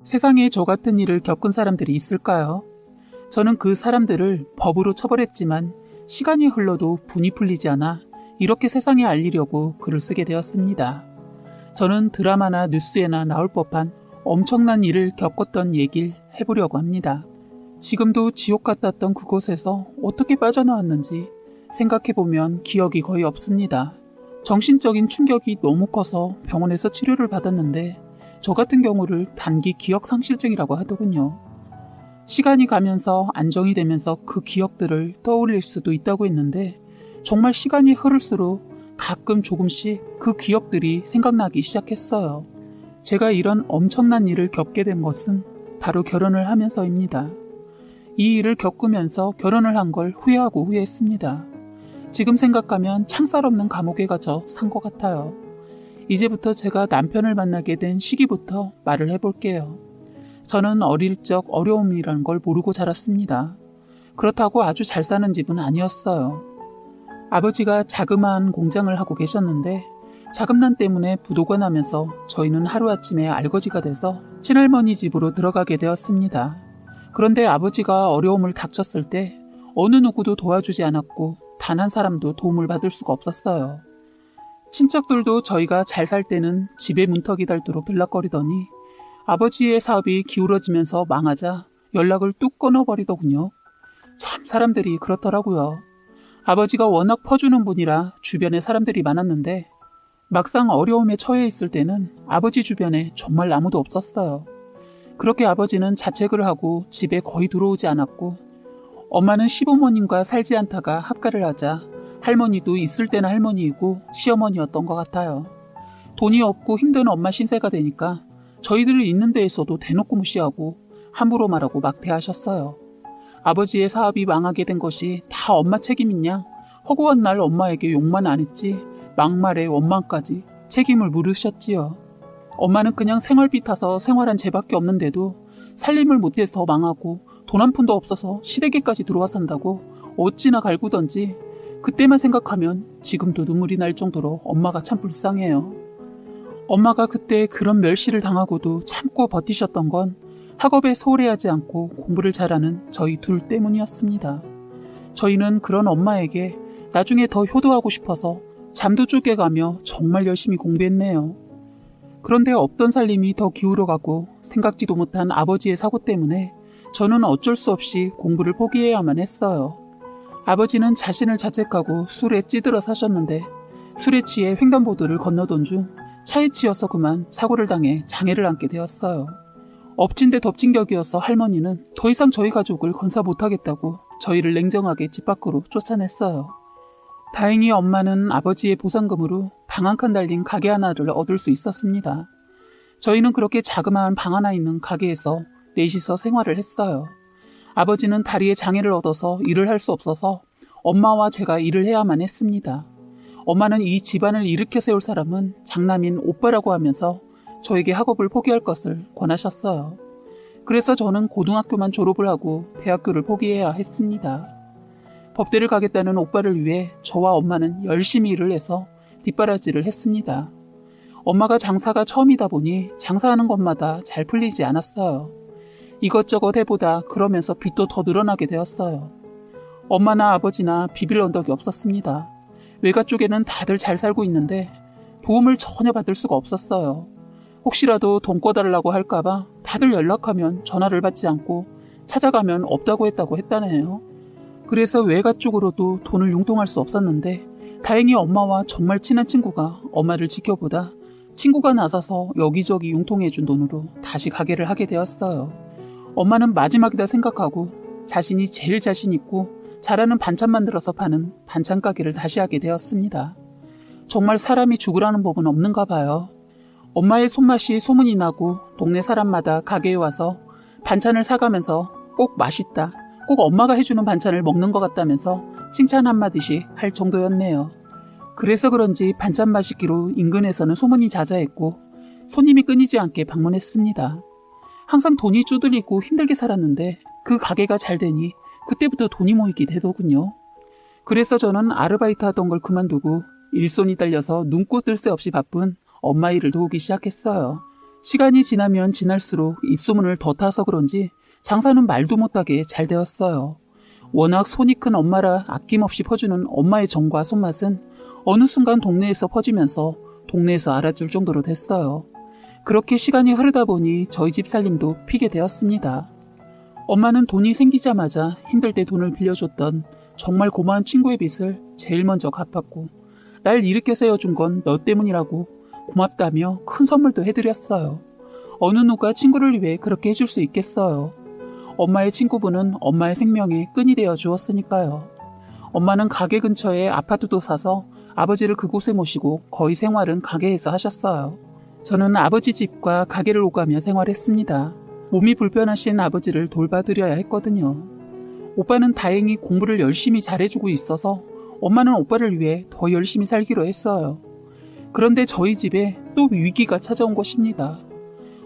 세상에 저 같은 일을 겪은 사람들이 있을까요? 저는 그 사람들을 법으로 처벌했지만 시간이 흘러도 분이 풀리지 않아 이렇게 세상에 알리려고 글을 쓰게 되었습니다. 저는 드라마나 뉴스에나 나올 법한 엄청난 일을 겪었던 얘기를 해보려고 합니다. 지금도 지옥 같았던 그곳에서 어떻게 빠져나왔는지 생각해보면 기억이 거의 없습니다. 정신적인 충격이 너무 커서 병원에서 치료를 받았는데 저 같은 경우를 단기 기억상실증이라고 하더군요. 시간이 가면서 안정이 되면서 그 기억들을 떠올릴 수도 있다고 했는데 정말 시간이 흐를수록 가끔 조금씩 그 기억들이 생각나기 시작했어요. 제가 이런 엄청난 일을 겪게 된 것은 바로 결혼을 하면서입니다. 이 일을 겪으면서 결혼을 한 걸 후회하고 후회했습니다. 지금 생각하면 창살 없는 감옥에 갇혀 산 것 같아요. 이제부터 제가 남편을 만나게 된 시기부터 말을 해볼게요. 저는 어릴 적 어려움이라는 걸 모르고 자랐습니다. 그렇다고 아주 잘 사는 집은 아니었어요. 아버지가 자그마한 공장을 하고 계셨는데 자금난 때문에 부도가 나면서 저희는 하루아침에 알거지가 돼서 친할머니 집으로 들어가게 되었습니다. 그런데 아버지가 어려움을 닥쳤을 때 어느 누구도 도와주지 않았고 단 한 사람도 도움을 받을 수가 없었어요. 친척들도 저희가 잘 살 때는 집에 문턱이 닳도록 들락거리더니 아버지의 사업이 기울어지면서 망하자 연락을 뚝 끊어버리더군요. 참 사람들이 그렇더라고요. 아버지가 워낙 퍼주는 분이라 주변에 사람들이 많았는데 막상 어려움에 처해 있을 때는 아버지 주변에 정말 아무도 없었어요. 그렇게 아버지는 자책을 하고 집에 거의 들어오지 않았고 엄마는 시부모님과 살지 않다가 합가를 하자 할머니도 있을 때는 할머니이고 시어머니였던 것 같아요. 돈이 없고 힘든 엄마 신세가 되니까 저희들이 있는 데에서도 대놓고 무시하고 함부로 말하고 막대하셨어요. 아버지의 사업이 망하게 된 것이 다 엄마 책임이냐? 허구한 날 엄마에게 욕만 안 했지 막말에 원망까지 책임을 물으셨지요. 엄마는 그냥 생활비 타서 생활한 죄밖에 없는데도 살림을 못해서 망하고 돈 한 푼도 없어서 시댁에까지 들어와 산다고 어찌나 갈구던지 그때만 생각하면 지금도 눈물이 날 정도로 엄마가 참 불쌍해요. 엄마가 그때 그런 멸시를 당하고도 참고 버티셨던 건 학업에 소홀해하지 않고 공부를 잘하는 저희 둘 때문이었습니다. 저희는 그런 엄마에게 나중에 더 효도하고 싶어서 잠도 쪼개가며 정말 열심히 공부했네요. 그런데 없던 살림이 더 기울어가고 생각지도 못한 아버지의 사고 때문에 저는 어쩔 수 없이 공부를 포기해야만 했어요. 아버지는 자신을 자책하고 술에 찌들어 사셨는데 술에 취해 횡단보도를 건너던 중 차에 치여서 그만 사고를 당해 장애를 안게 되었어요. 엎친 데 덮친 격이어서 할머니는 더 이상 저희 가족을 건사 못하겠다고 저희를 냉정하게 집 밖으로 쫓아냈어요. 다행히 엄마는 아버지의 보상금으로 방 한 칸 달린 가게 하나를 얻을 수 있었습니다. 저희는 그렇게 자그마한 방 하나 있는 가게에서 넷이서 생활을 했어요. 아버지는 다리에 장애를 얻어서 일을 할 수 없어서 엄마와 제가 일을 해야만 했습니다. 엄마는 이 집안을 일으켜 세울 사람은 장남인 오빠라고 하면서 저에게 학업을 포기할 것을 권하셨어요. 그래서 저는 고등학교만 졸업을 하고 대학교를 포기해야 했습니다. 법대를 가겠다는 오빠를 위해 저와 엄마는 열심히 일을 해서 뒷바라지를 했습니다. 엄마가 장사가 처음이다 보니 장사하는 것마다 잘 풀리지 않았어요. 이것저것 해보다 그러면서 빚도 더 늘어나게 되었어요. 엄마나 아버지나 비빌 언덕이 없었습니다. 외가 쪽에는 다들 잘 살고 있는데 도움을 전혀 받을 수가 없었어요. 혹시라도 돈 꿔달라고 할까봐 다들 연락하면 전화를 받지 않고 찾아가면 없다고 했다고 했다네요. 그래서 외가 쪽으로도 돈을 융통할 수 없었는데 다행히 엄마와 정말 친한 친구가 엄마를 지켜보다 친구가 나서서 여기저기 융통해준 돈으로 다시 가게를 하게 되었어요. 엄마는 마지막이다 생각하고 자신이 제일 자신 있고 잘하는 반찬 만들어서 파는 반찬 가게를 다시 하게 되었습니다. 정말 사람이 죽으라는 법은 없는가 봐요. 엄마의 손맛이 소문이 나고 동네 사람마다 가게에 와서 반찬을 사가면서 꼭 맛있다, 꼭 엄마가 해주는 반찬을 먹는 것 같다면서 칭찬 한마디씩 할 정도였네요. 그래서 그런지 반찬 맛있기로 인근에서는 소문이 자자했고 손님이 끊이지 않게 방문했습니다. 항상 돈이 쪼들리고 힘들게 살았는데 그 가게가 잘 되니 그때부터 돈이 모이게 되더군요. 그래서 저는 아르바이트 하던 걸 그만두고 일손이 딸려서 눈코 뜰 새 없이 바쁜 엄마 일을 도우기 시작했어요. 시간이 지나면 지날수록 입소문을 더 타서 그런지 장사는 말도 못하게 잘 되었어요. 워낙 손이 큰 엄마라 아낌없이 퍼주는 엄마의 정과 손맛은 어느 순간 동네에서 퍼지면서 동네에서 알아줄 정도로 됐어요. 그렇게 시간이 흐르다 보니 저희 집 살림도 피게 되었습니다. 엄마는 돈이 생기자마자 힘들 때 돈을 빌려줬던 정말 고마운 친구의 빚을 제일 먼저 갚았고, 날 이렇게 세워준 건 너 때문이라고 고맙다며 큰 선물도 해드렸어요. 어느 누가 친구를 위해 그렇게 해줄 수 있겠어요. 엄마의 친구분은 엄마의 생명에 끈이 되어 주었으니까요. 엄마는 가게 근처에 아파트도 사서 아버지를 그곳에 모시고 거의 생활은 가게에서 하셨어요. 저는 아버지 집과 가게를 오가며 생활했습니다. 몸이 불편하신 아버지를 돌봐드려야 했거든요. 오빠는 다행히 공부를 열심히 잘해주고 있어서 엄마는 오빠를 위해 더 열심히 살기로 했어요. 그런데 저희 집에 또 위기가 찾아온 것입니다.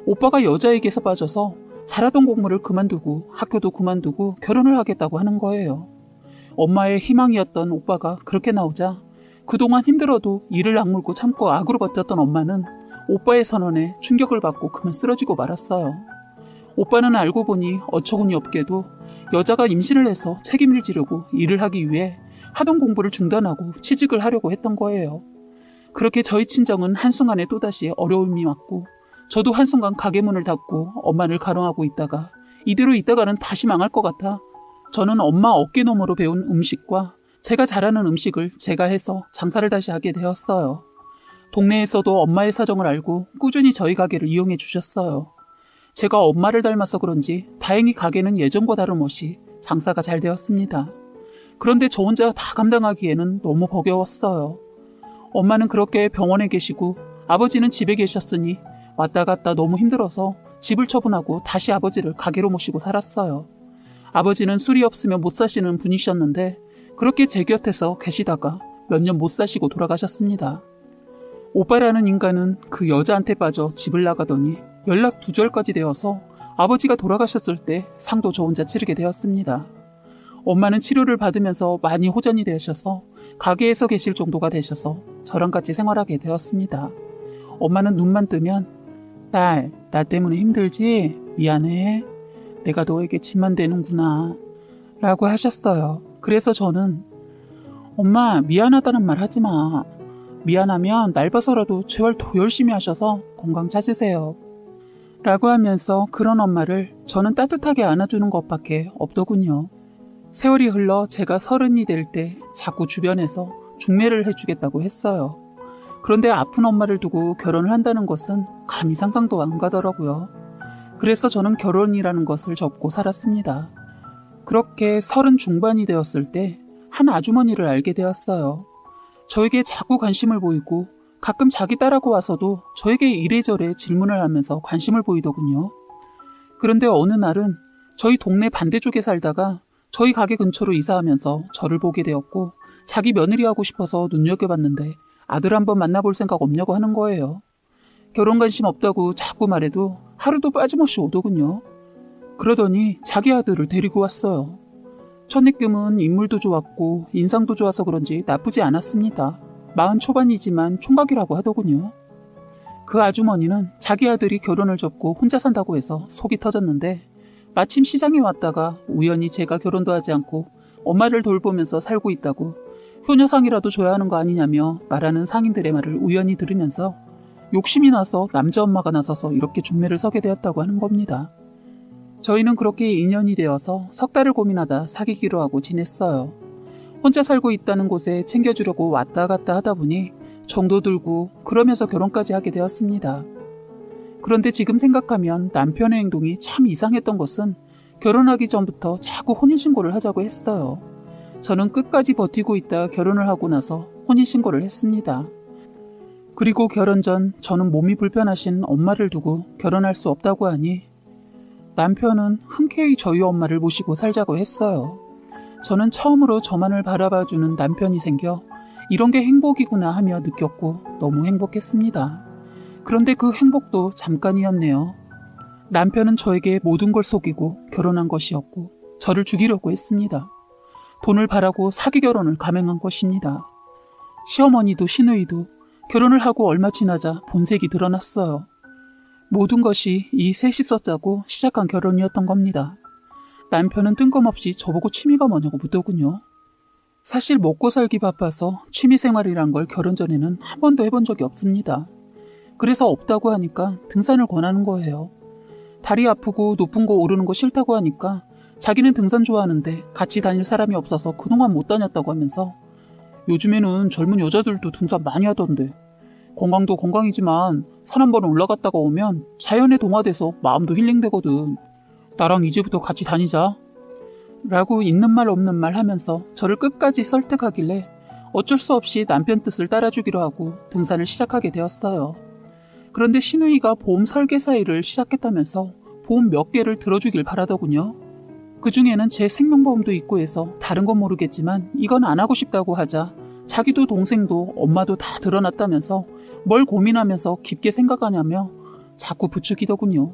오빠가 여자에게서 빠져서 잘하던 공부를 그만두고 학교도 그만두고 결혼을 하겠다고 하는 거예요. 엄마의 희망이었던 오빠가 그렇게 나오자 그동안 힘들어도 이를 악물고 참고 악으로 버텼던 엄마는 오빠의 선언에 충격을 받고 그만 쓰러지고 말았어요. 오빠는 알고 보니 어처구니 없게도 여자가 임신을 해서 책임을 지려고 일을 하기 위해 하던 공부를 중단하고 취직을 하려고 했던 거예요. 그렇게 저희 친정은 한순간에 또다시 어려움이 왔고, 저도 한순간 가게 문을 닫고 엄마를 가롱하고 있다가 이대로 있다가는 다시 망할 것 같아 저는 엄마 어깨너머로 배운 음식과 제가 잘하는 음식을 제가 해서 장사를 다시 하게 되었어요. 동네에서도 엄마의 사정을 알고 꾸준히 저희 가게를 이용해 주셨어요. 제가 엄마를 닮아서 그런지 다행히 가게는 예전과 다름없이 장사가 잘 되었습니다. 그런데 저 혼자 다 감당하기에는 너무 버거웠어요. 엄마는 그렇게 병원에 계시고 아버지는 집에 계셨으니 왔다 갔다 너무 힘들어서 집을 처분하고 다시 아버지를 가게로 모시고 살았어요. 아버지는 술이 없으면 못 사시는 분이셨는데 그렇게 제 곁에서 계시다가 몇 년 못 사시고 돌아가셨습니다. 오빠라는 인간은 그 여자한테 빠져 집을 나가더니 연락 두절까지 되어서 아버지가 돌아가셨을 때 상도 저 혼자 치르게 되었습니다. 엄마는 치료를 받으면서 많이 호전이 되셔서 가게에서 계실 정도가 되셔서 저랑 같이 생활하게 되었습니다. 엄마는 눈만 뜨면 딸, 나 때문에 힘들지? 미안해. 내가 너에게 짐만 되는구나 라고 하셨어요. 그래서 저는 엄마 미안하다는 말 하지 마. 미안하면 날 봐서라도 재활 더 열심히 하셔서 건강 찾으세요. 라고 하면서 그런 엄마를 저는 따뜻하게 안아주는 것밖에 없더군요. 세월이 흘러 제가 30이 될 때 자꾸 주변에서 중매를 해주겠다고 했어요. 그런데 아픈 엄마를 두고 결혼을 한다는 것은 감히 상상도 안 가더라고요. 그래서 저는 결혼이라는 것을 접고 살았습니다. 그렇게 30 중반이 되었을 때 한 아주머니를 알게 되었어요. 저에게 자꾸 관심을 보이고 가끔 자기 딸하고 와서도 저에게 이래저래 질문을 하면서 관심을 보이더군요. 그런데 어느 날은 저희 동네 반대쪽에 살다가 저희 가게 근처로 이사하면서 저를 보게 되었고 자기 며느리 하고 싶어서 눈여겨봤는데 아들 한번 만나볼 생각 없냐고 하는 거예요. 결혼 관심 없다고 자꾸 말해도 하루도 빠짐없이 오더군요. 그러더니 자기 아들을 데리고 왔어요. 첫 느낌은 인물도 좋았고 인상도 좋아서 그런지 나쁘지 않았습니다. 40 초반이지만 총각이라고 하더군요. 그 아주머니는 자기 아들이 결혼을 접고 혼자 산다고 해서 속이 터졌는데 마침 시장에 왔다가 우연히 제가 결혼도 하지 않고 엄마를 돌보면서 살고 있다고 효녀상이라도 줘야 하는 거 아니냐며 말하는 상인들의 말을 우연히 들으면서 욕심이 나서 남자 엄마가 나서서 이렇게 중매를 서게 되었다고 하는 겁니다. 저희는 그렇게 인연이 되어서 석 달을 고민하다 사귀기로 하고 지냈어요. 혼자 살고 있다는 곳에 챙겨주려고 왔다 갔다 하다 보니 정도 들고 그러면서 결혼까지 하게 되었습니다. 그런데 지금 생각하면 남편의 행동이 참 이상했던 것은 결혼하기 전부터 자꾸 혼인신고를 하자고 했어요. 저는 끝까지 버티고 있다 결혼을 하고 나서 혼인신고를 했습니다. 그리고 결혼 전 저는 몸이 불편하신 엄마를 두고 결혼할 수 없다고 하니 남편은 흔쾌히 저희 엄마를 모시고 살자고 했어요. 저는 처음으로 저만을 바라봐주는 남편이 생겨 이런 게 행복이구나 하며 느꼈고 너무 행복했습니다. 그런데 그 행복도 잠깐이었네요. 남편은 저에게 모든 걸 속이고 결혼한 것이었고 저를 죽이려고 했습니다. 돈을 바라고 사기 결혼을 감행한 것입니다. 시어머니도 시누이도 결혼을 하고 얼마 지나자 본색이 드러났어요. 모든 것이 이 셋이서 짜고 시작한 결혼이었던 겁니다. 남편은 뜬금없이 저보고 취미가 뭐냐고 묻더군요. 사실 먹고 살기 바빠서 취미생활이란 걸 결혼 전에는 한 번도 해본 적이 없습니다. 그래서 없다고 하니까 등산을 권하는 거예요. 다리 아프고 높은 거 오르는 거 싫다고 하니까 자기는 등산 좋아하는데 같이 다닐 사람이 없어서 그동안 못 다녔다고 하면서 요즘에는 젊은 여자들도 등산 많이 하던데 건강도 건강이지만 산 한 번 올라갔다가 오면 자연에 동화돼서 마음도 힐링되거든. 나랑 이제부터 같이 다니자. 라고 있는 말 없는 말 하면서 저를 끝까지 설득하길래 어쩔 수 없이 남편 뜻을 따라주기로 하고 등산을 시작하게 되었어요. 그런데 시누이가 보험 설계사 일을 시작했다면서 보험 몇 개를 들어주길 바라더군요. 그중에는 제 생명보험도 있고 해서 다른 건 모르겠지만 이건 안 하고 싶다고 하자 자기도 동생도 엄마도 다 드러났다면서 뭘 고민하면서 깊게 생각하냐며 자꾸 부추기더군요.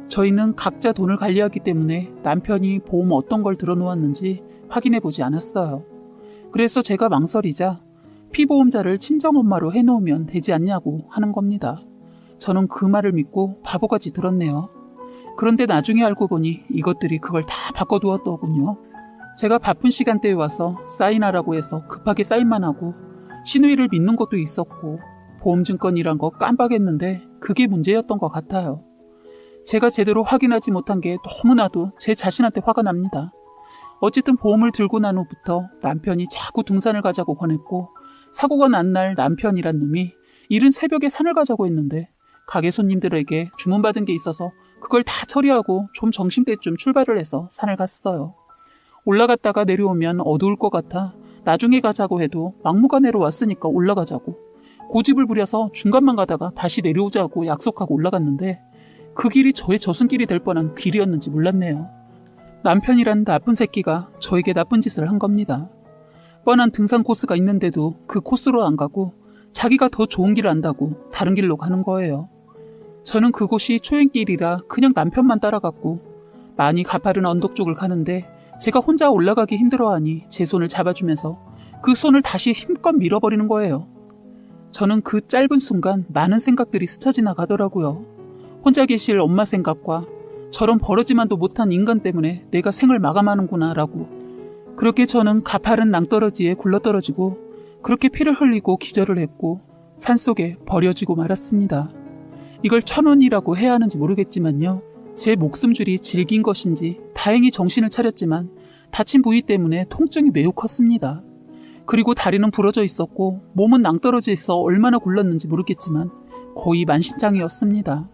저희는 각자 돈을 관리하기 때문에 남편이 보험 어떤 걸 들어놓았는지 확인해보지 않았어요. 그래서 제가 망설이자 피보험자를 친정엄마로 해놓으면 되지 않냐고 하는 겁니다. 저는 그 말을 믿고 바보같이 들었네요. 그런데 나중에 알고 보니 이것들이 그걸 다 바꿔두었더군요. 제가 바쁜 시간대에 와서 사인하라고 해서 급하게 사인만 하고 시누이를 믿는 것도 있었고 보험증권이란 거 깜빡했는데 그게 문제였던 것 같아요. 제가 제대로 확인하지 못한 게 너무나도 제 자신한테 화가 납니다. 어쨌든 보험을 들고 난 후부터 남편이 자꾸 등산을 가자고 권했고 사고가 난 날 남편이란 놈이 이른 새벽에 산을 가자고 했는데 가게 손님들에게 주문받은 게 있어서 그걸 다 처리하고 좀 점심때쯤 출발을 해서 산을 갔어요. 올라갔다가 내려오면 어두울 것 같아 나중에 가자고 해도 막무가내로 왔으니까 올라가자고 고집을 부려서 중간만 가다가 다시 내려오자고 약속하고 올라갔는데 그 길이 저의 저승길이 될 뻔한 길이었는지 몰랐네요. 남편이란 나쁜 새끼가 저에게 나쁜 짓을 한 겁니다. 뻔한 등산 코스가 있는데도 그 코스로 안 가고 자기가 더 좋은 길을 안다고 다른 길로 가는 거예요. 저는 그곳이 초행길이라 그냥 남편만 따라갔고 많이 가파른 언덕 쪽을 가는데 제가 혼자 올라가기 힘들어하니 제 손을 잡아주면서 그 손을 다시 힘껏 밀어버리는 거예요. 저는 그 짧은 순간 많은 생각들이 스쳐 지나가더라고요. 혼자 계실 엄마 생각과 저런 버러지만도 못한 인간 때문에 내가 생을 마감하는구나 라고 그렇게 저는 가파른 낭떠러지에 굴러떨어지고 그렇게 피를 흘리고 기절을 했고 산속에 버려지고 말았습니다. 이걸 천운이라고 해야 하는지 모르겠지만요. 제 목숨줄이 질긴 것인지 다행히 정신을 차렸지만 다친 부위 때문에 통증이 매우 컸습니다. 그리고 다리는 부러져 있었고 몸은 낭떠러져 있어 얼마나 굴렀는지 모르겠지만 거의 만신창이었습니다.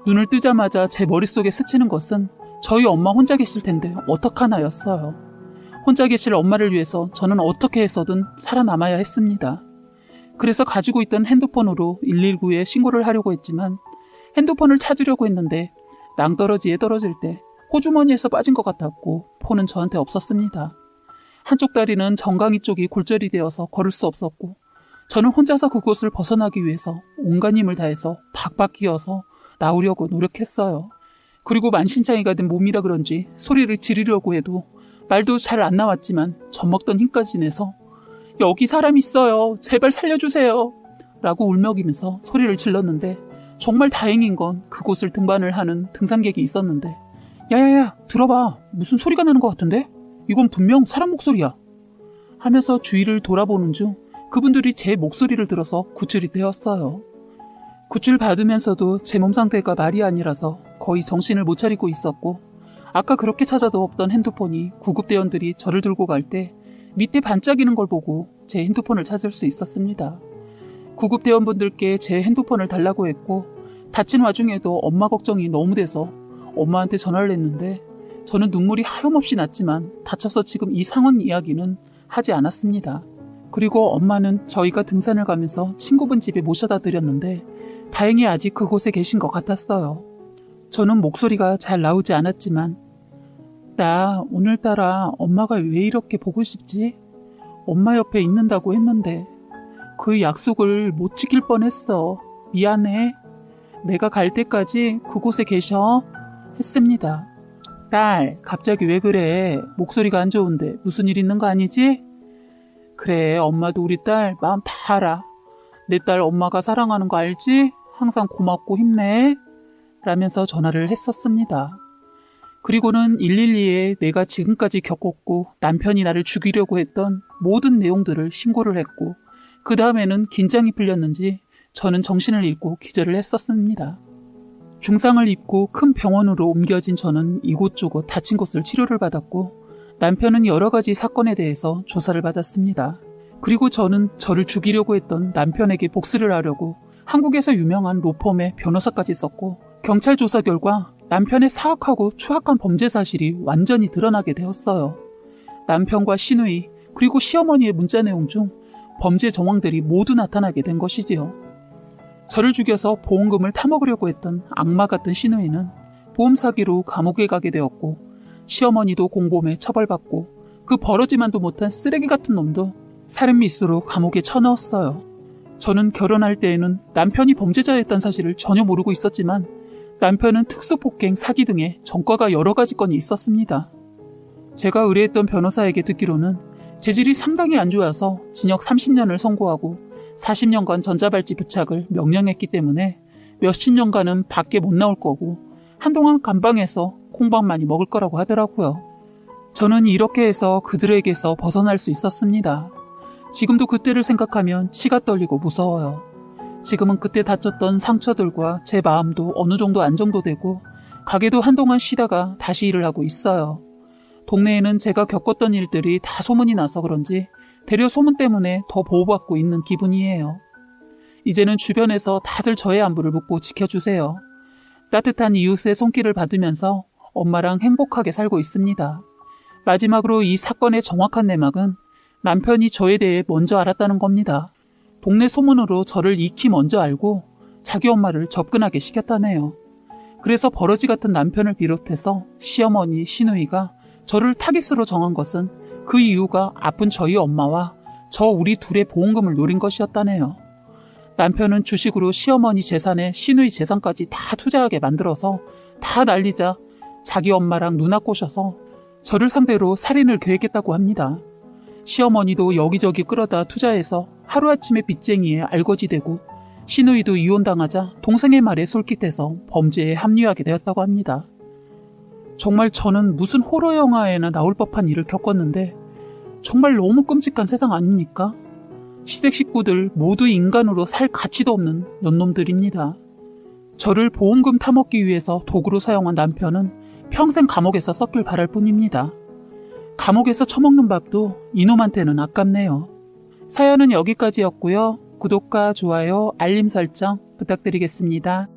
눈을 뜨자마자 제 머릿속에 스치는 것은 저희 엄마 혼자 계실 텐데 어떡하나였어요. 혼자 계실 엄마를 위해서 저는 어떻게 해서든 살아남아야 했습니다. 그래서 가지고 있던 핸드폰으로 119에 신고를 하려고 했지만 핸드폰을 찾으려고 했는데 낭떠러지에 떨어질 때 호주머니에서 빠진 것 같았고 폰은 저한테 없었습니다. 한쪽 다리는 정강이 쪽이 골절이 되어서 걸을 수 없었고 저는 혼자서 그곳을 벗어나기 위해서 온갖 힘을 다해서 박박 끼어서 나오려고 노력했어요. 그리고 만신창이가 된 몸이라 그런지 소리를 지르려고 해도 말도 잘 안 나왔지만 젖먹던 힘까지 내서 여기 사람 있어요. 제발 살려주세요. 라고 울먹이면서 소리를 질렀는데 정말 다행인 건 그곳을 등반을 하는 등산객이 있었는데 야야야 들어봐. 무슨 소리가 나는 것 같은데? 이건 분명 사람 목소리야. 하면서 주위를 돌아보는 중 그분들이 제 목소리를 들어서 구출이 되었어요. 구출 받으면서도 제 몸 상태가 말이 아니라서 거의 정신을 못 차리고 있었고 아까 그렇게 찾아도 없던 핸드폰이 구급대원들이 저를 들고 갈 때 밑에 반짝이는 걸 보고 제 핸드폰을 찾을 수 있었습니다. 구급대원분들께 제 핸드폰을 달라고 했고 다친 와중에도 엄마 걱정이 너무 돼서 엄마한테 전화를 했는데 저는 눈물이 하염없이 났지만 다쳐서 지금 이 상황 이야기는 하지 않았습니다. 그리고 엄마는 저희가 등산을 가면서 친구분 집에 모셔다 드렸는데 다행히 아직 그곳에 계신 것 같았어요. 저는 목소리가 잘 나오지 않았지만 나 오늘따라 엄마가 왜 이렇게 보고 싶지? 엄마 옆에 있는다고 했는데 그 약속을 못 지킬 뻔했어. 미안해. 내가 갈 때까지 그곳에 계셔. 했습니다. 딸, 갑자기 왜 그래? 목소리가 안 좋은데 무슨 일 있는 거 아니지? 그래, 엄마도 우리 딸 마음 다 알아. 내 딸 엄마가 사랑하는 거 알지? 항상 고맙고 힘내 라면서 전화를 했었습니다. 그리고는 112에 내가 지금까지 겪었고 남편이 나를 죽이려고 했던 모든 내용들을 신고를 했고 그 다음에는 긴장이 풀렸는지 저는 정신을 잃고 기절을 했었습니다. 중상을 입고 큰 병원으로 옮겨진 저는 이곳저곳 다친 곳을 치료를 받았고 남편은 여러 가지 사건에 대해서 조사를 받았습니다. 그리고 저는 저를 죽이려고 했던 남편에게 복수를 하려고 한국에서 유명한 로펌의 변호사까지 썼고 경찰 조사 결과 남편의 사악하고 추악한 범죄 사실이 완전히 드러나게 되었어요. 남편과 시누이 그리고 시어머니의 문자 내용 중 범죄 정황들이 모두 나타나게 된 것이지요. 저를 죽여서 보험금을 타먹으려고 했던 악마 같은 시누이는 보험 사기로 감옥에 가게 되었고 시어머니도 공범에 처벌받고 그 버러지만도 못한 쓰레기 같은 놈도 살인 미수로 감옥에 쳐넣었어요. 저는 결혼할 때에는 남편이 범죄자였다는 사실을 전혀 모르고 있었지만 남편은 특수폭행, 사기 등의 전과가 여러 가지 건이 있었습니다. 제가 의뢰했던 변호사에게 듣기로는 재질이 상당히 안 좋아서 징역 30년을 선고하고 40년간 전자발찌 부착을 명령했기 때문에 몇십 년간은 밖에 못 나올 거고 한동안 감방에서 콩밥 많이 먹을 거라고 하더라고요. 저는 이렇게 해서 그들에게서 벗어날 수 있었습니다. 지금도 그때를 생각하면 치가 떨리고 무서워요. 지금은 그때 다쳤던 상처들과 제 마음도 어느 정도 안정도 되고 가게도 한동안 쉬다가 다시 일을 하고 있어요. 동네에는 제가 겪었던 일들이 다 소문이 나서 그런지 대려 소문 때문에 더 보호받고 있는 기분이에요. 이제는 주변에서 다들 저의 안부를 묻고 지켜주세요. 따뜻한 이웃의 손길을 받으면서 엄마랑 행복하게 살고 있습니다. 마지막으로 이 사건의 정확한 내막은 남편이 저에 대해 먼저 알았다는 겁니다. 동네 소문으로 저를 익히 먼저 알고 자기 엄마를 접근하게 시켰다네요. 그래서 버러지 같은 남편을 비롯해서 시어머니, 시누이가 저를 타깃으로 정한 것은 그 이유가 아픈 저희 엄마와 저 우리 둘의 보험금을 노린 것이었다네요. 남편은 주식으로 시어머니 재산에 시누이 재산까지 다 투자하게 만들어서 다 날리자 자기 엄마랑 누나 꼬셔서 저를 상대로 살인을 계획했다고 합니다. 시어머니도 여기저기 끌어다 투자해서 하루아침에 빚쟁이에 알거지되고 시누이도 이혼당하자 동생의 말에 솔깃해서 범죄에 합류하게 되었다고 합니다. 정말 저는 무슨 호러 영화에나 나올 법한 일을 겪었는데 정말 너무 끔찍한 세상 아닙니까? 시댁 식구들 모두 인간으로 살 가치도 없는 년놈들입니다. 저를 보험금 타먹기 위해서 도구로 사용한 남편은 평생 감옥에서 썩길 바랄 뿐입니다. 감옥에서 처먹는 밥도 이놈한테는 아깝네요. 사연은 여기까지였고요. 구독과 좋아요, 알림 설정 부탁드리겠습니다.